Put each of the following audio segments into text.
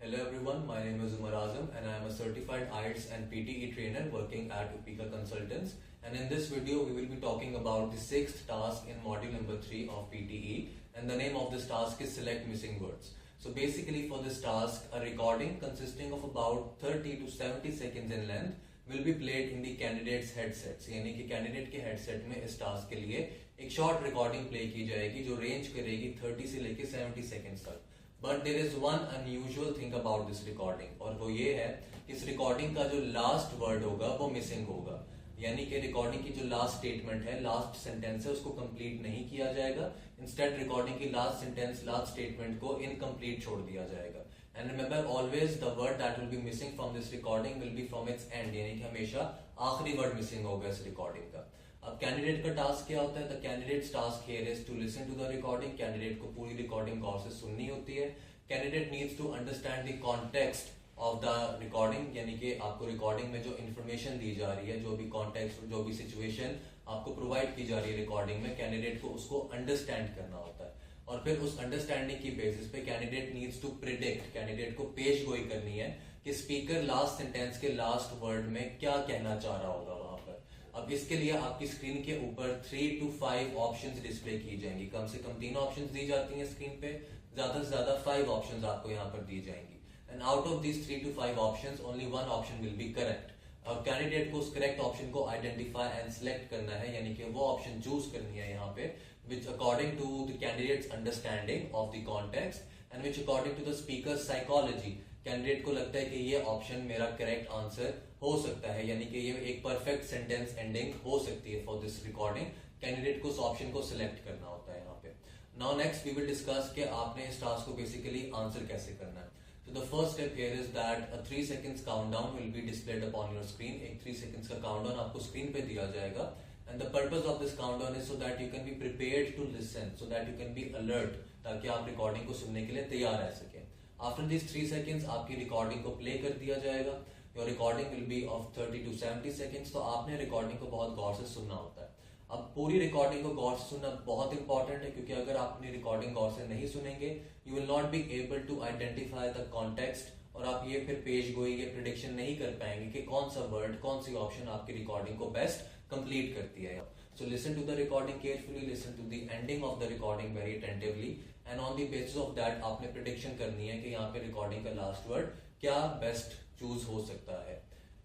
Hello everyone, my name is Umar Azam and I am a certified IELTS and PTE trainer working at Upika Consultants. And in this video, we will be talking about the sixth task in module number 3 of PTE. And the name of this task is select missing words. So basically for this task, a recording consisting of about 30 to 70 seconds in length will be played in the candidate's headsets. यानी कि candidate के headset में इस task के लिए एक short recording play की जाएगी जो रेंज करेगी 30 से लेके 70 सेकंड्स तक. But there is one unusual thing about this recording, और वो ये है कि इस रिकॉर्डिंग का जो लास्ट वर्ड होगा वो मिसिंग होगा. यानी कि रिकॉर्डिंग की जो लास्ट स्टेटमेंट है, लास्ट सेंटेंस है, उसको कंप्लीट नहीं किया जाएगा. इंस्टेड रिकॉर्डिंग की लास्ट सेंटेंस, लास्ट स्टेटमेंट को इनकम्प्लीट छोड़ दिया जाएगा. And remember always the word that will be missing from this recording will be from its and, यानी कि हमेशा आखिरी वर्ड मिसिंग होगा इस रिकॉर्डिंग का. अब कैंडिडेट का टास्क क्या होता है? The candidates task here is to listen to the recording. Candidate को पूरी रिकॉर्डिंग गौर से सुननी होती है. Candidate needs to understand the context of the recording, यानी कि आपको रिकॉर्डिंग में जो इन्फॉर्मेशन दी जा रही है, जो भी कॉन्टेक्स्ट, जो भी सिचुएशन आपको प्रोवाइड की जा रही है रिकॉर्डिंग में, कैंडिडेट को उसको अंडरस्टैंड करना होता है. और फिर उस अंडरस्टैंडिंग की बेसिस पे candidate needs to predict, candidate को पेश गोई करनी है कि स्पीकर लास्ट सेंटेंस के लास्ट वर्ड में क्या कहना चाह रहा होगा वहां पर. अब इसके लिए आपकी स्क्रीन के ऊपर 3 to 5 ऑप्शंस डिस्प्ले की जाएंगी. कम से कम 3 ऑप्शंस दी जाती हैं स्क्रीन पे, ज्यादा से ज्यादा 5 ऑप्शंस आपको यहाँ पर दी जाएंगी. And out of these 3 to 5 options only 1 option will be correct. और कैंडिडेट को उस करेक्ट ऑप्शन को आइडेंटिफाई एंड सिलेक्ट करना है, यानी कि वो ऑप्शन चूज करनी है यहाँ पे which according to the candidates understanding of the context and which according to the speaker psychology. Candidate को लगता है कि ये ऑप्शन मेरा करेक्ट आंसर हो सकता है, यानी कि ये एक परफेक्ट सेंटेंस एंडिंग हो सकती है फॉर दिस रिकॉर्डिंग. कैंडिडेट को उस ऑप्शन को सिलेक्ट करना होता है यहाँ पे. Now next we will discuss कि आपने इस टास्क को बेसिकली आंसर कैसे करना है. So the first step here is that a 3 seconds countdown will be displayed upon your screen. एक 3 seconds का countdown आपको स्क्रीन पे दिया जाएगा. And the purpose of this countdown is so that you can be prepared to listen, so that you can be alert, ताकि आप recording को सुनने के लिए तैयार रह सकें. After these 3 seconds आपकी रिकॉर्डिंग को प्ले कर दिया जाएगा. Your recording will be of 30 to 70 seconds. तो आपने रिकॉर्डिंग को बहुत गौर से सुनना होता है. अब पूरी रिकॉर्डिंग को गौर से सुनना बहुत इंपॉर्टेंट है, क्योंकि अगर आप अपनी रिकॉर्डिंग गौर से नहीं सुनेंगे, you will not be able to identify the context, और आप ये फिर पेश गोई, ये प्रिडिक्शन नहीं कर पाएंगे कि कौन सा वर्ड, कौन सी ऑप्शन आपकी रिकॉर्डिंग को बेस्ट कंप्लीट करती है. So listen to the recording carefully, listen to the ending of the recording very attentively, and on the basis of that आपने प्रिडिक्शन करनी है कि यहाँ पे रिकॉर्डिंग का लास्ट वर्ड क्या बेस्ट चूज हो सकता है.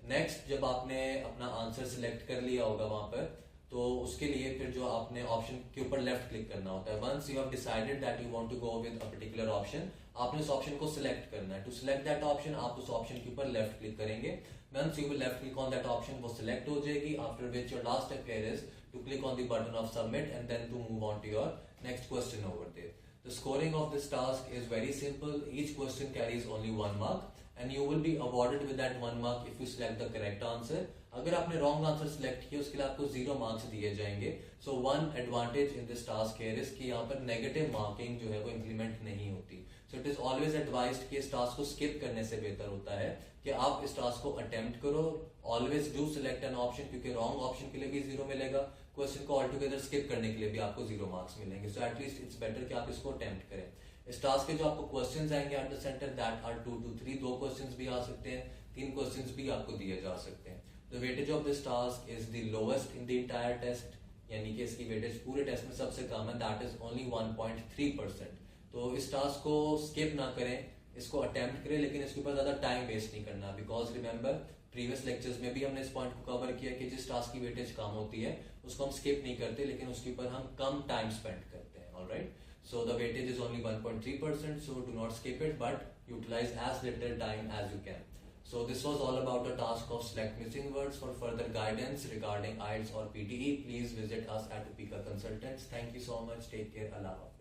नेक्स्ट, जब आपने अपना आंसर सिलेक्ट कर लिया होगा वहां पर, तो उसके लिए फिर जो आपने ऑप्शन के ऊपर लेफ्ट क्लिक करना होता है. Once you have decided that you want to go with a particular option, आपने उस ऑप्शन को सिलेक्ट करना है. टू सिलेक्ट दैट ऑप्शन आप उस ऑप्शन के ऊपर लेफ्ट क्लिक करेंगे. Once you will left click on that option, वो सिलेक्ट हो जाएगी. After which your last step here is to click on the button of submit and then to move on to your next question over there. The scoring of this task is very simple. Each question carries only 1 mark and you will be awarded with that 1 mark if you select the correct answer. अगर आपने wrong answer select किया उसके लिए आपको 0 marks दिए जाएंगे. So one advantage in this task here is कि यहाँ पर negative marking जो है वो implement नहीं होती. So it is always advised कि इस task को skip करने से बेहतर होता है कि आप इस task को attempt करो. Always do select an option, क्योंकि wrong option के लिए भी 0 मिलेगा. क्वेश्चन को ऑल टुगेदर स्किप करने के लिए भी आपको 0 मार्क्स मिलेंगे. सो एटलीस्ट इट्स बेटर कि आप इसको अटेम्प्ट करें. इस टास्क के जो आपको क्वेश्चंस आएंगे at the centre, that are 2 to 3. 2 questions भी आ सकते हैं, 3 क्वेश्चंस भी आपको दिए जा सकते हैं. The weightage of this task is the lowest in the entire test, यानी कि इसकी वेटेज पूरे टेस्ट में सबसे कम है. That is only 1.3%. तो इस टास्क को स्किप ना करें, इसको अटेम्प्ट करें, लेकिन इसके ऊपर ज्यादा टाइम वेस्ट नहीं करना. बिकॉज रिमेंबर प्रीवियस लेक्चर्स में भी हमने इस पॉइंट को कवर किया कि जिस टास्क की वेटेज कम होती है उसको हम स्किप नहीं करते, लेकिन उसके ऊपर हम कम टाइम स्पेंड करते हैं. Alright, so the weightage is only 1.3%. So do not skip it but utilise as little time as you can. So this was all about the task of select missing words. For further guidance regarding IELTS or PTE, please visit us at Upika Consultants. Thank you so much. Take care. Allah Hafiz.